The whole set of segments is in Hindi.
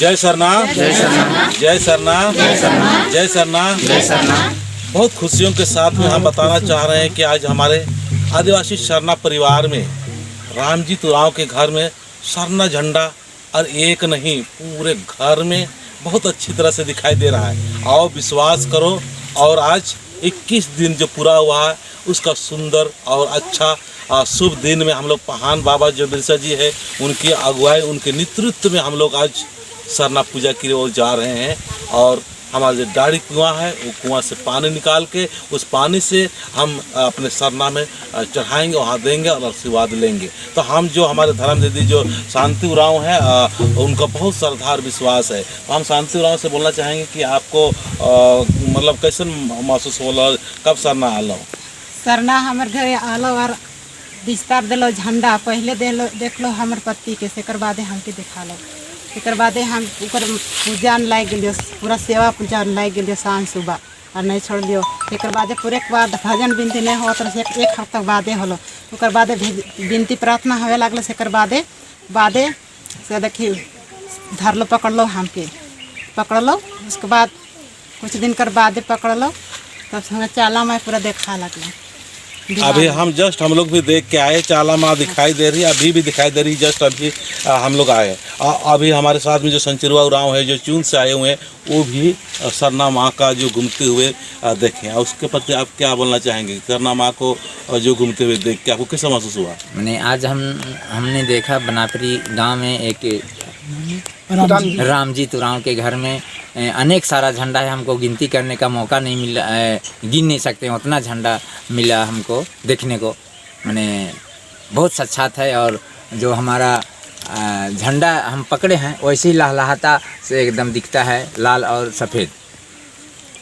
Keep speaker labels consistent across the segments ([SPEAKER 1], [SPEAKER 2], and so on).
[SPEAKER 1] जय सरनाम, जय सरनाम, जय सरनाम, जय सरनाम, जय सरनाम, जय सरनाम। बहुत खुशियों के साथ में हम बताना चाह रहे हैं कि आज हमारे आदिवासी सरना परिवार में रामजी तुराव के घर में सरना झंडा और एक नहीं पूरे घर में बहुत अच्छी तरह से दिखाई दे रहा है। आओ विश्वास करो। और आज 21 दिन जो पूरा हुआ है उसका सुंदर और अच्छा शुभ दिन में हम लोग पहान बाबा जो बिरसा जी है उनकी अगुवाई उनके नेतृत्व में हम लोग आज सरना पूजा के लिए ओर जा रहे हैं। और हमारा जो डाड़ी कुआं है वो कुआं से पानी निकाल के उस पानी से हम अपने सरना में चढ़ाएंगे, वहाँ देंगे और आशीर्वाद लेंगे। तो हम जो हमारे धर्म दीदी जो शांति उरांव है उनका बहुत श्रद्धा और विश्वास है। तो हम शांति उरांव से बोलना चाहेंगे कि आपको मतलब कैसे महसूस होला, कब सरना आलो?
[SPEAKER 2] सरना हमारे घर आलो और विस्तार दिलो झंडा पहले देख लो हमारे पति के, सेकर बादे हमके दिखा लो, सेकर बादे हम ऊपर पूजा लाई गेलियो, पूरा सेवा पूजा लाई गेलियो शाम सुबह और नहीं छोड़ दियो। सेकर बादे पूरे के बाद भजन विनती नहीं हो तो एक हफ्ता बादे होलो, उकर बादे विनती प्रार्थना होवे लगल। सेकर बादे से देखी धर लो, पकड़ लो, हमके पकड़ लो। उसके बाद कुछ दिन कर बादे पकड़ लो, तब हमें चाला में पूरा देखा लगला।
[SPEAKER 1] अभी हम लोग भी देख के आए, चाला माँ दिखाई दे रही है, अभी भी दिखाई दे रही, जस्ट अभी हम लोग आए। अभी हमारे साथ में जो संचिरवा उरांव है जो चून से आए हुए हैं वो भी सरना माँ का जो घूमते हुए देखें। उसके प्रति आप क्या बोलना चाहेंगे? सरना माँ को जो घूमते हुए देख के आपको कैसा महसूस हुआ?
[SPEAKER 3] मैंने आज हमने देखा बनापरी गांव में एक रामजी तुराव के घर में अनेक सारा झंडा है। हमको गिनती करने का मौका नहीं मिला, गिन नहीं सकते उतना झंडा मिला हमको देखने को। मैंने बहुत साक्षात है और जो हमारा झंडा हम पकड़े हैं वैसे ही लहलहाता से एकदम दिखता है, लाल और सफ़ेद।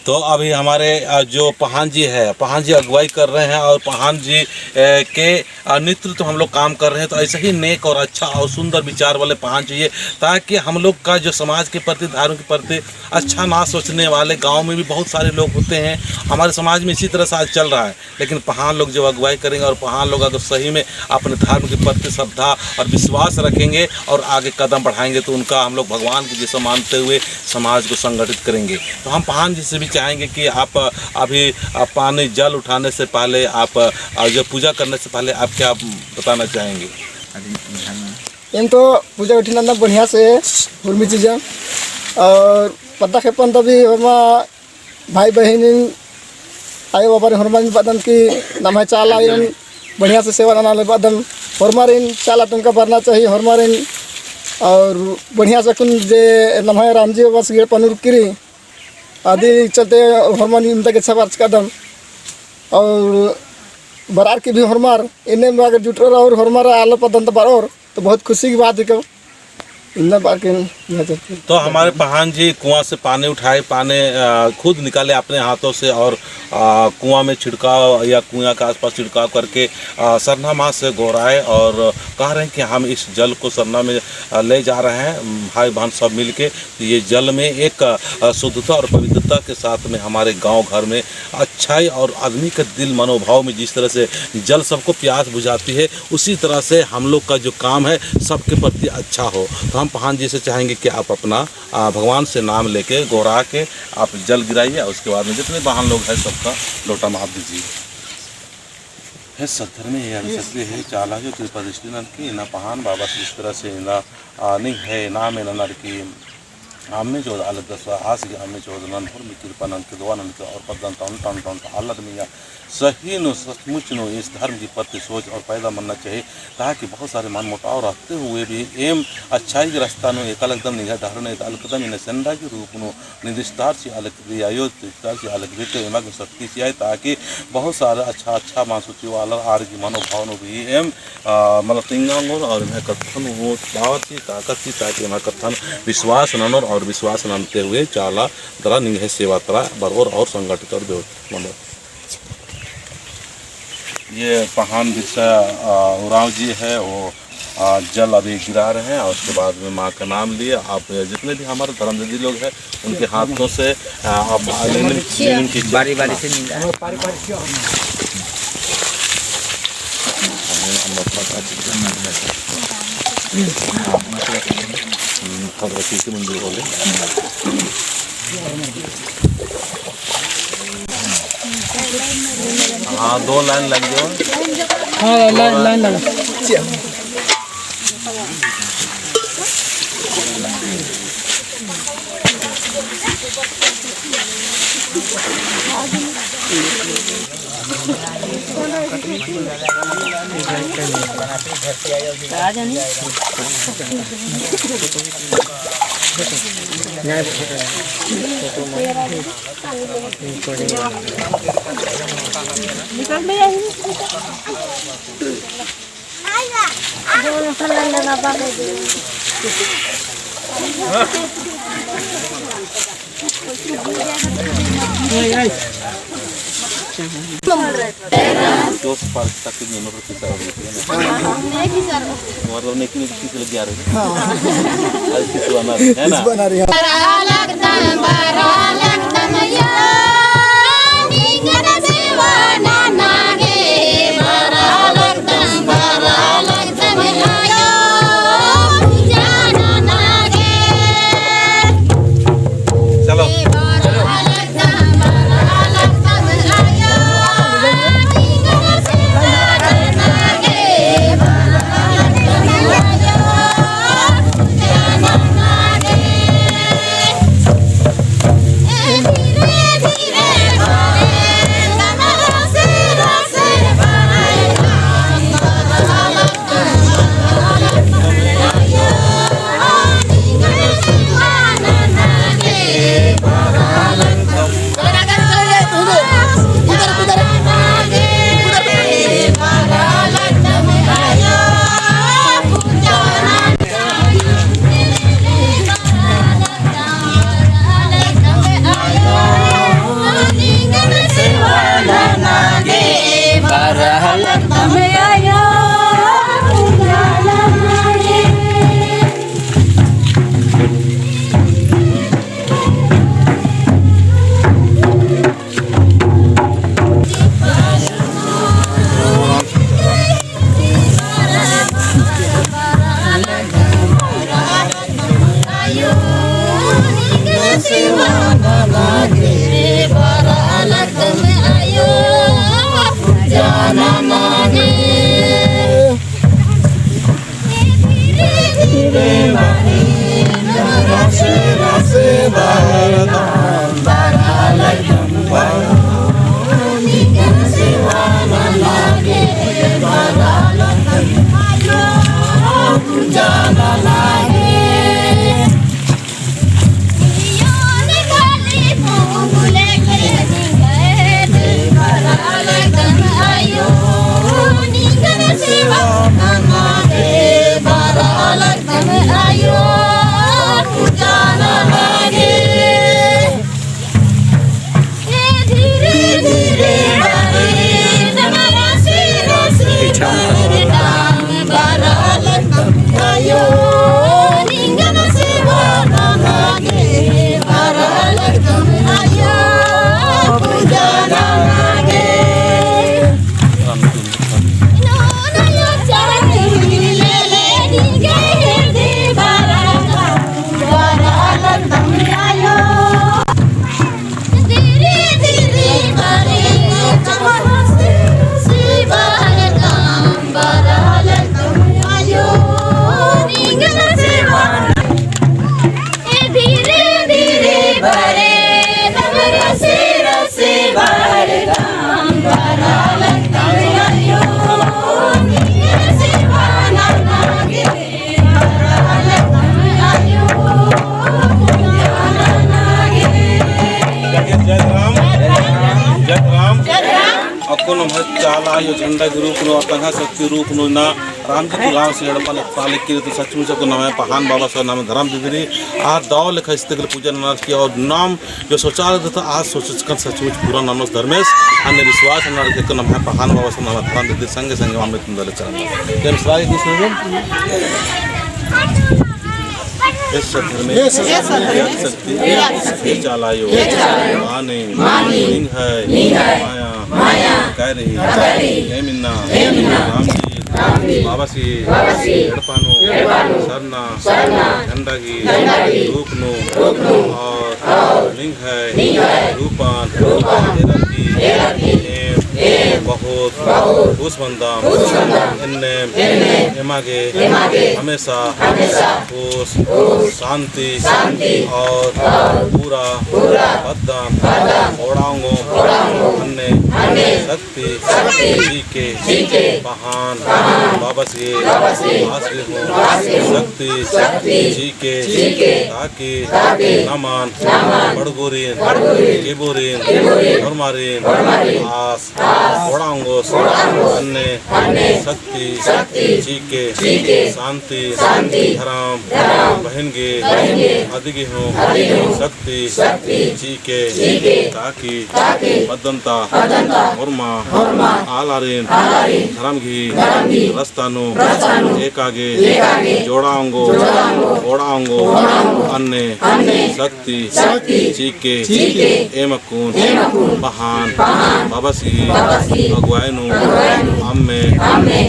[SPEAKER 1] तो अभी हमारे जो पहान जी है, पहान जी अगुवाई कर रहे हैं और पहान जी के नेतृत्व हम लोग काम कर रहे हैं। तो ऐसे ही नेक और अच्छा और सुंदर विचार वाले पहान चाहिए ताकि हम लोग का जो समाज के प्रति, धर्म के प्रति अच्छा ना सोचने वाले गांव में भी बहुत सारे लोग होते हैं। हमारे समाज में इसी तरह से आज चल रहा है, लेकिन पहान लोग जो अगुवाई करेंगे और पहान लोग अगर सही में अपने धर्म के प्रति श्रद्धा और विश्वास रखेंगे और आगे कदम बढ़ाएंगे तो उनका हम लोग भगवान के जैसा मानते हुए समाज को संगठित करेंगे। तो हम पहान जी से भी चाहेंगे कि आप अभी पानी जल उठाने से पहले, आप जो पूजा करने से पहले आप क्या बताना चाहेंगे?
[SPEAKER 4] इन तो पूजा उठना बढ़िया से हुर्मी चीज़ और पता खेपन तभी हरमा भाई बहन आए बाबा हरमा बदन की नम चाला बढ़िया से सेवा नाले बदन हरमारिन चाला तुमका भरना चाहिए हरमारिन और बढ़िया से कुन जे नम रामजी बाबा से पनुर किरी आदि चलते हरमान इनता के सवार कदम और बरार की भी हरमार इन्हें में अगर जुट रहा और हरमार आलो पदन तो बरार तो बहुत खुशी की बात है क्यों
[SPEAKER 1] तो हमारे पहान जी कुआं से पानी उठाए, पानी खुद निकाले अपने हाथों से और कुआं में छिड़काव या कुआं के आसपास छिड़काव करके सरना माँ से गोराए और कह रहे हैं कि हम इस जल को सरना में ले जा रहे हैं भाई बहन सब मिल के। तो ये जल में एक शुद्धता और पवित्रता के साथ में हमारे गांव घर में अच्छाई और आदमी के दिल मनोभाव में जिस तरह से जल सबको प्यास बुझाती है उसी तरह से हम लोग का जो काम है सबके प्रति अच्छा हो। तो हम पहान जी से चाहेंगे कि आप अपना भगवान से नाम लेके गोरा के आप जल गिराइए। उसके बाद में जितने वाहन लोग हैं सबका लोटा माप दीजिए। है सत्तर में है चाला जो कृपा दृष्टि नल की ना पहान बाबा से इस तरह से ना नहीं है नाम है नर की हमें जो अलग दसवा आस के हमें जो नन में कृपा नन के दुआ नन के और पदन टन अलग में सही नो सचमुच नो इस धर्म की प्रति सोच और पैदा मनना चाहिए ताकि बहुत सारे मन मुटाव रहते हुए भी एम अच्छाई के रास्ता नो एक अलग दम निगाह धारण एक अलग कदम इन संडा के रूप नो निर्दिष्टार से अलग क्रियायो से अलग रीते एम शक्ति से आए ताकि बहुत सारा अच्छा मानसूची वाला आर की मनोभाव नो भी एम मतलब तिंगांगो और मैं कथन हो पावर से ताकत से ताकि मैं कथन विश्वास ननोर और विश्वास ननते हुए चाला तरह निगाह सेवा तरह बरोबर और संगठित और मतलब ये पहान बिरसा उरांव जी है वो जल अभी गिरा रहे हैं और उसके बाद में माँ का नाम लिए आप जितने भी हमारे धर्मदीदी लोग हैं उनके हाथों से आप
[SPEAKER 3] बारी बारी से
[SPEAKER 1] भगवती के मंदिर बोले। हाँ 2 लाइन लग जाओ।
[SPEAKER 4] हाँ लाइन लगा
[SPEAKER 1] जो पार्क तक के नियमों पर किसा मतलब नहीं कि किस लग गया रे आज किस बना है ना
[SPEAKER 4] बना रही है।
[SPEAKER 1] चलो चाला यो झंडा के रूप नो तंगा शक्ति रूप नो ना राम जी के गांव से हड़पन पालिक के तो सचमुच को नाम है पहान बाबा सा नाम धर्म दिवरी आ दाव लिखा इस तक पूजन नाथ किया और नाम जो सोचाल था आज सोच कर सचमुच पूरा नाम धर्मेश अन्य विश्वास नार के नाम है पहान बाबा सा नाम धर्म दिवरी संग संग अमृत दल चरण जय स्वागत कृष्ण इस क्षेत्र में शक्ति चालायो माने लिंग है माया कह रही जय मिन्ना राम जी बाबासी एड़पानु सरना झंडागी रूपनु और लिंग है रूपान एरकी बहुत खुशबंदम इन्ने एमागे हमेशा खुश शांति और पूरा बदन ओढ़ाऊंगो अन्ने शक्ति जी के महान बाबा से हासिल हूँ शक्ति जी के ताकि नमन बड़गोरीन केबोरीन धर्मारीन आस ओढ़ाऊंगोस अन्ने शक्ति जी के शांति धर्म बहनगे अधिगे हूँ शक्ति जी के ताकि बदंता मुर्मा आलारीन धर्म घी रस्तानु एकागे जोड़ाऊंगो ओढ़ाऊंगो अन्ने शक्ति जी के एमकून बहान बाबासी अगुआयनु अम्मे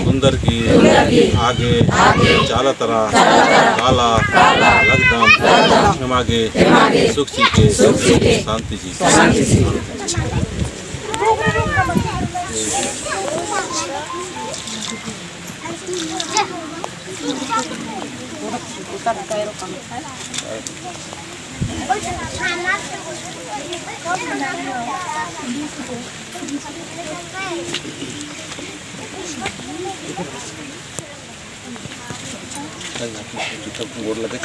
[SPEAKER 1] सुंदर की आगे चाला तरह काला लगदम हिमागे सुख जी के शांति जी गोड़ लगे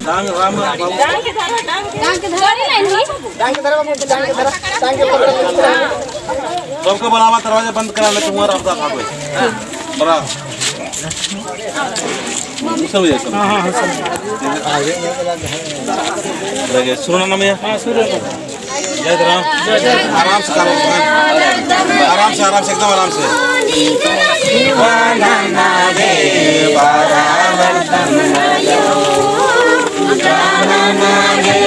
[SPEAKER 1] डांग राम
[SPEAKER 4] डांग के
[SPEAKER 1] सबको बनावा दरवाजा बंद करा ले तुम्हारा आपका खा कोई बड़ा सब ये सब हां आगे लगे सुनो ना मैं हां सुनो जय राम आराम से करो आराम से एकदम आराम से दीवाना रे बराबर जाना रे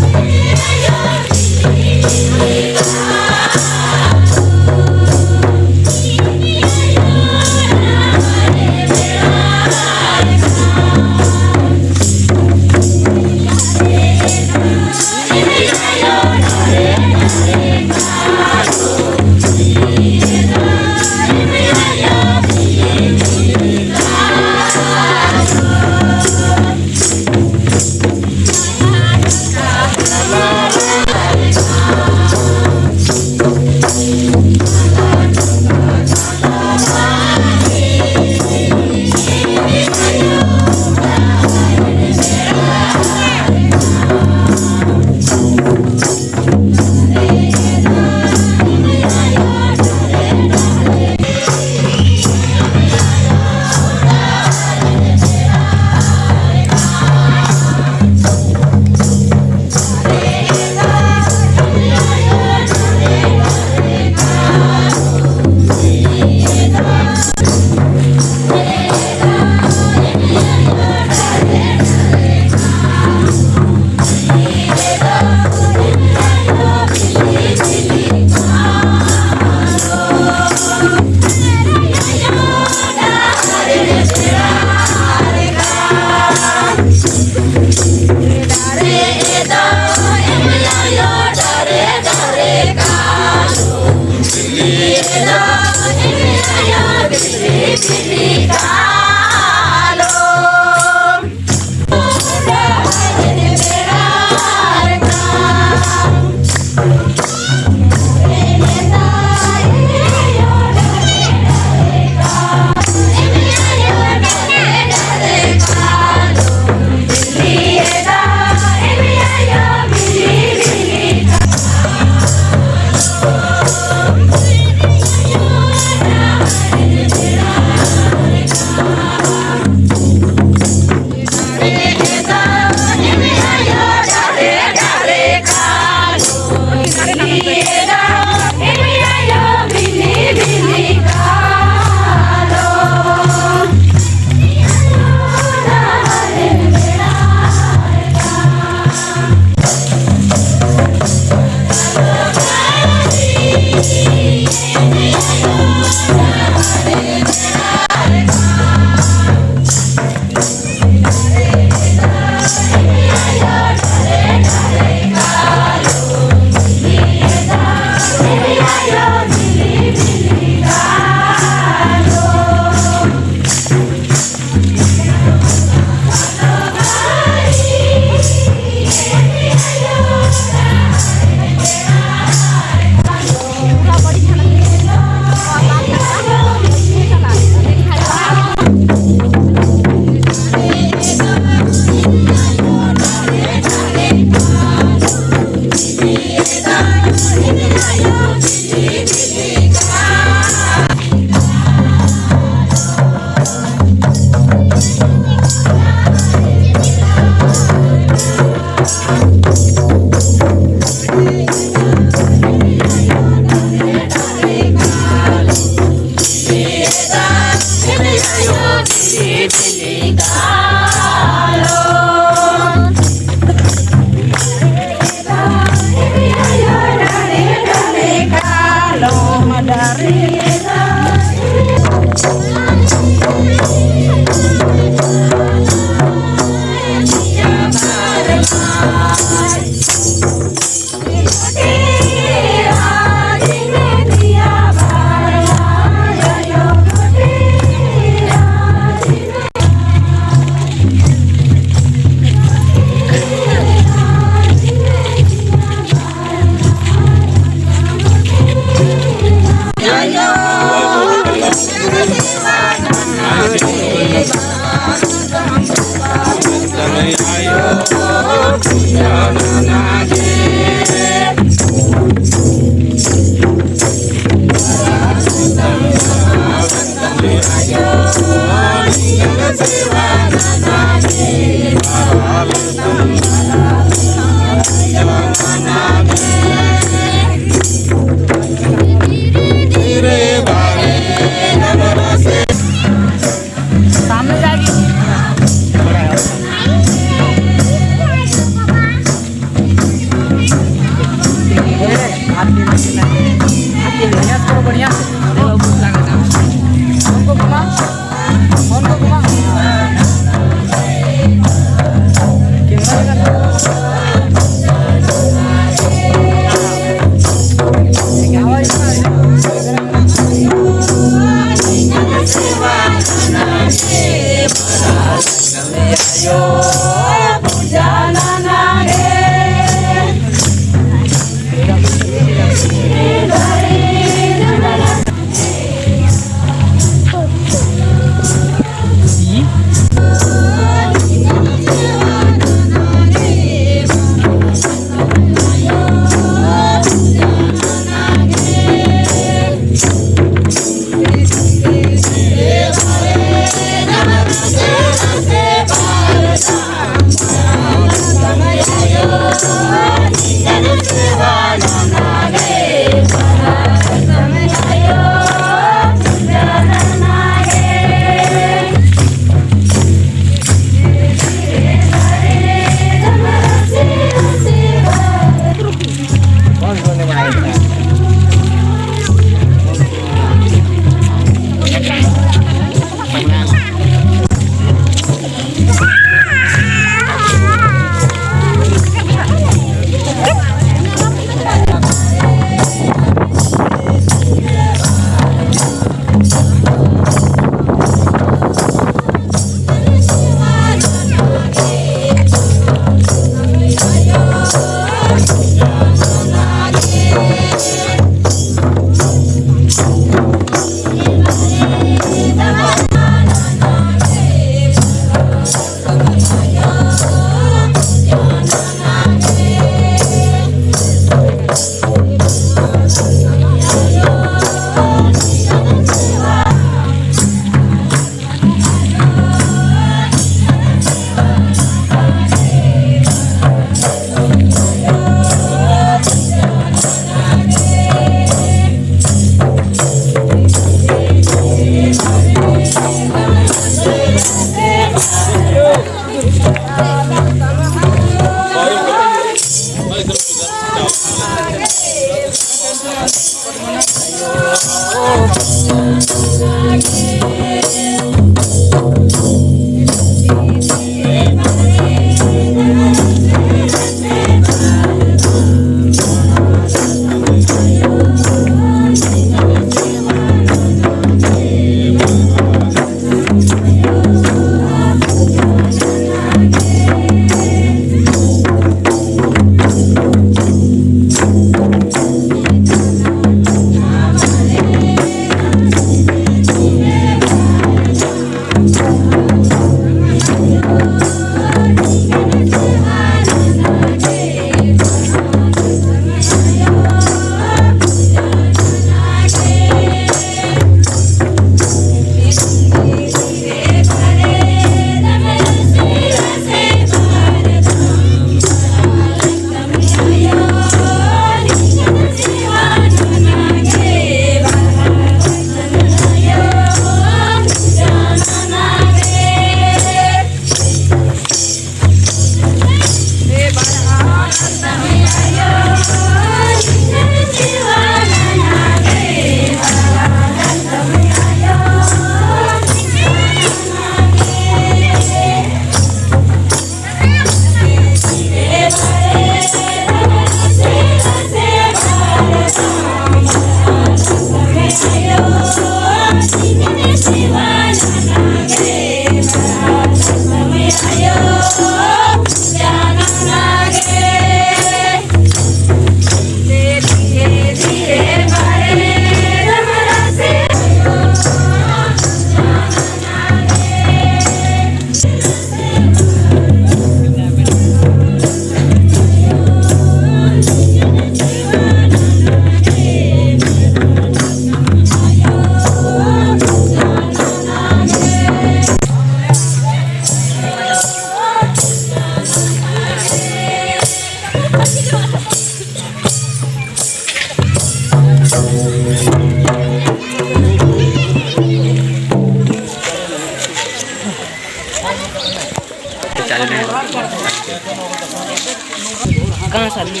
[SPEAKER 5] कहाँ साली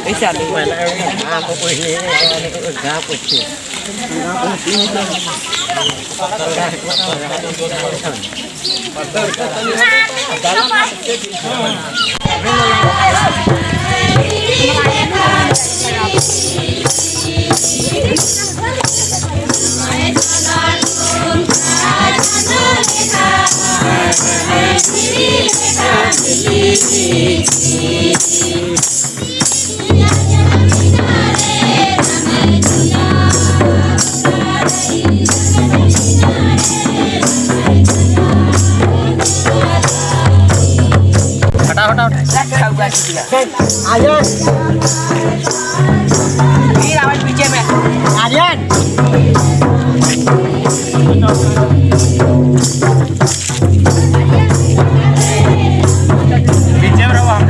[SPEAKER 5] कैसे आलू पीछे में आर्यन पीछे में रहो हम